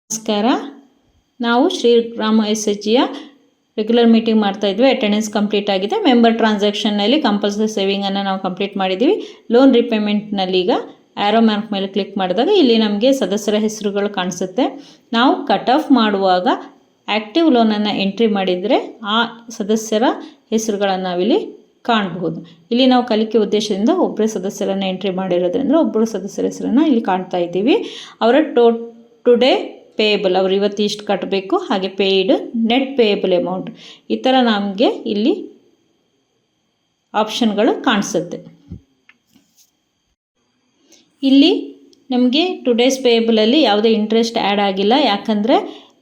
ನಮಸ್ಕಾರ. ನಾವು Shriram SHGಯ regular meeting ಮಾಡ್ತಾ ಇದ್ವಿ. ಅಟೆಂಡೆನ್ಸ್ ಕಂಪ್ಲೀಟ್ ಆಗಿದೆ. ಮೆಂಬರ್ ಟ್ರಾನ್ಸಾಕ್ಷನ್ನಲ್ಲಿ ಕಂಪಲ್ಸರಿ ಸೇವಿಂಗನ್ನು ನಾವು ಕಂಪ್ಲೀಟ್ ಮಾಡಿದ್ದೀವಿ. ಲೋನ್ ರಿಪೇಮೆಂಟ್ನಲ್ಲಿ ಈಗ ಆ್ಯರೋ ಮಾರ್ಕ್ ಮೇಲೆ ಕ್ಲಿಕ್ ಮಾಡಿದಾಗ ಇಲ್ಲಿ ನಮಗೆ ಸದಸ್ಯರ ಹೆಸರುಗಳು ಕಾಣಿಸುತ್ತೆ. ನಾವು ಕಟ್ ಆಫ್ ಮಾಡುವಾಗ ಆ್ಯಕ್ಟಿವ್ ಲೋನನ್ನು ಎಂಟ್ರಿ ಮಾಡಿದರೆ ಆ ಸದಸ್ಯರ ಹೆಸರುಗಳನ್ನು ನಾವಿಲ್ಲಿ ಕಾಣಬಹುದು. ಇಲ್ಲಿ ನಾವು ಕಲಿಕೆ ಉದ್ದೇಶದಿಂದ ಒಬ್ಬರೇ ಸದಸ್ಯರನ್ನು ಎಂಟ್ರಿ ಮಾಡಿರೋದ್ರಿಂದ ಒಬ್ಬರು ಸದಸ್ಯರ ಹೆಸರನ್ನು ಇಲ್ಲಿ ಕಾಣ್ತಾ ಇದ್ದೀವಿ. ಅವರ ಟುಡೇ ಪೇಯಬಲ್, ಅವರು ಇವತ್ತು ಇಷ್ಟು ಕಟ್ಟಬೇಕು, ಹಾಗೆ ಪೇಯ್ಡ್, ನೆಟ್ ಪೇಯಬಲ್ ಅಮೌಂಟ್, ಈ ಥರ ನಮಗೆ ಇಲ್ಲಿ ಆಪ್ಷನ್ಗಳು ಕಾಣಿಸುತ್ತೆ. ಇಲ್ಲಿ ನಮಗೆ ಟುಡೇಸ್ ಪೇಯಬಲಲ್ಲಿ ಯಾವುದೇ ಇಂಟ್ರೆಸ್ಟ್ ಆ್ಯಡ್ ಆಗಿಲ್ಲ. ಯಾಕಂದರೆ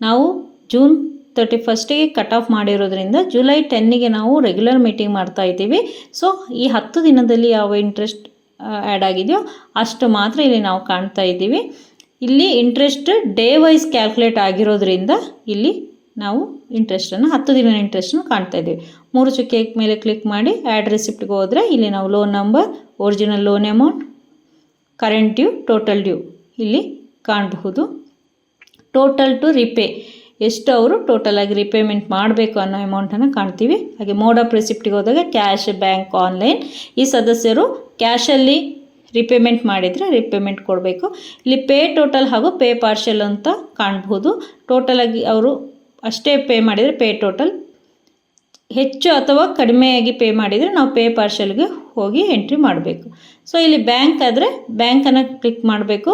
ನಾವು ಜೂನ್ 31ಗೆ ಕಟ್ ಆಫ್ ಮಾಡಿರೋದ್ರಿಂದ ಜುಲೈ 10ಗೆ ನಾವು ರೆಗ್ಯುಲರ್ ಮೀಟಿಂಗ್ ಮಾಡ್ತಾ ಇದ್ದೀವಿ. ಸೊ ಈ 10 ದಿನದಲ್ಲಿ ಯಾವ ಇಂಟ್ರೆಸ್ಟ್ ಆ್ಯಡ್ ಆಗಿದೆಯೋ ಅಷ್ಟು ಮಾತ್ರ ಇಲ್ಲಿ ನಾವು ಕಾಣ್ತಾ ಇದ್ದೀವಿ. ಇಲ್ಲಿ ಇಂಟ್ರೆಸ್ಟ್ ಡೇ ವೈಸ್ ಕ್ಯಾಲ್ಕುಲೇಟ್ ಆಗಿರೋದ್ರಿಂದ ಇಲ್ಲಿ ನಾವು ಇಂಟ್ರೆಸ್ಟನ್ನು 10 ದಿನ ಇಂಟ್ರೆಸ್ಟನ್ನು ಕಾಣ್ತಾ ಇದ್ದೀವಿ. 3 ಚುಕ್ಕೆ ಮೇಲೆ ಕ್ಲಿಕ್ ಮಾಡಿ ಆ್ಯಡ್ ರೆಸಿಪ್ಟ್ಗೆ ಹೋದರೆ ಇಲ್ಲಿ ನಾವು loan number, original loan amount, current due, total due ಇಲ್ಲಿ ಕಾಣಬಹುದು. ಟೋಟಲ್ ಟು ರಿಪೇ, ಎಷ್ಟು ಅವರು ಟೋಟಲ್ ಆಗಿ ರಿಪೇಮೆಂಟ್ ಮಾಡಬೇಕು ಅನ್ನೋ ಅಮೌಂಟನ್ನು ಕಾಣ್ತೀವಿ. ಹಾಗೆ ಮೋಡ್ ಆಫ್ ರೆಸಿಪ್ಟಿಗೆ ಹೋದಾಗ ಕ್ಯಾಶ್, ಬ್ಯಾಂಕ್, ಆನ್ಲೈನ್. ಈ ಸದಸ್ಯರು ಕ್ಯಾಶಲ್ಲಿ ರಿಪೇಮೆಂಟ್ ಮಾಡಿದರೆ ರಿಪೇಮೆಂಟ್ ಕೊಡಬೇಕು. ಇಲ್ಲಿ ಪೇ ಟೋಟಲ್ ಹಾಗೂ ಪೇ ಪಾರ್ಷಲ್ ಅಂತ ಕಾಣಬಹುದು. ಟೋಟಲಾಗಿ ಅವರು ಅಷ್ಟೇ ಪೇ ಮಾಡಿದರೆ ಪೇ ಟೋಟಲ್, ಹೆಚ್ಚು ಅಥವಾ ಕಡಿಮೆಯಾಗಿ ಪೇ ಮಾಡಿದರೆ ನಾವು ಪೇ ಪಾರ್ಷಲ್ಗೆ ಹೋಗಿ ಎಂಟ್ರಿ ಮಾಡಬೇಕು. ಸೊ ಇಲ್ಲಿ ಬ್ಯಾಂಕ್ ಆದರೆ ಬ್ಯಾಂಕನ್ನು ಕ್ಲಿಕ್ ಮಾಡಬೇಕು.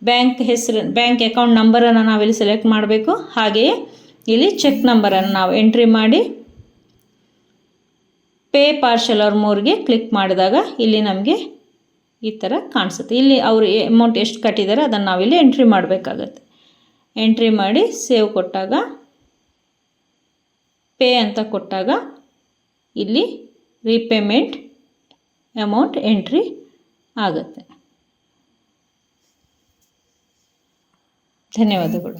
ಬ್ಯಾಂಕ್ ಹೆಸರು, ಬ್ಯಾಂಕ್ ಅಕೌಂಟ್ ನಂಬರನ್ನು ನಾವಿಲ್ಲಿ ಸೆಲೆಕ್ಟ್ ಮಾಡಬೇಕು. ಹಾಗೆಯೇ ಇಲ್ಲಿ ಚೆಕ್ ನಂಬರನ್ನು ನಾವು ಎಂಟ್ರಿ ಮಾಡಿ ಪೇ ಪಾರ್ಷಲ್ ಅವ್ರ ಮೂರಿಗೆ ಕ್ಲಿಕ್ ಮಾಡಿದಾಗ ಇಲ್ಲಿ ನಮಗೆ ಈ ಥರ ಕಾಣಿಸುತ್ತೆ. ಇಲ್ಲಿ ಅವರು ಅಮೌಂಟ್ ಎಷ್ಟು ಕಟ್ಟಿದ್ದಾರೆ ಅದನ್ನು ನಾವಿಲ್ಲಿ ಎಂಟ್ರಿ ಮಾಡಬೇಕಾಗತ್ತೆ. ಎಂಟ್ರಿ ಮಾಡಿ ಸೇವ್ ಕೊಟ್ಟಾಗ, ಪೇ ಅಂತ ಕೊಟ್ಟಾಗ ಇಲ್ಲಿ ರೀಪೇಮೆಂಟ್ ಅಮೌಂಟ್ ಎಂಟ್ರಿ ಆಗುತ್ತೆ. ಧನ್ಯವಾದಗಳು.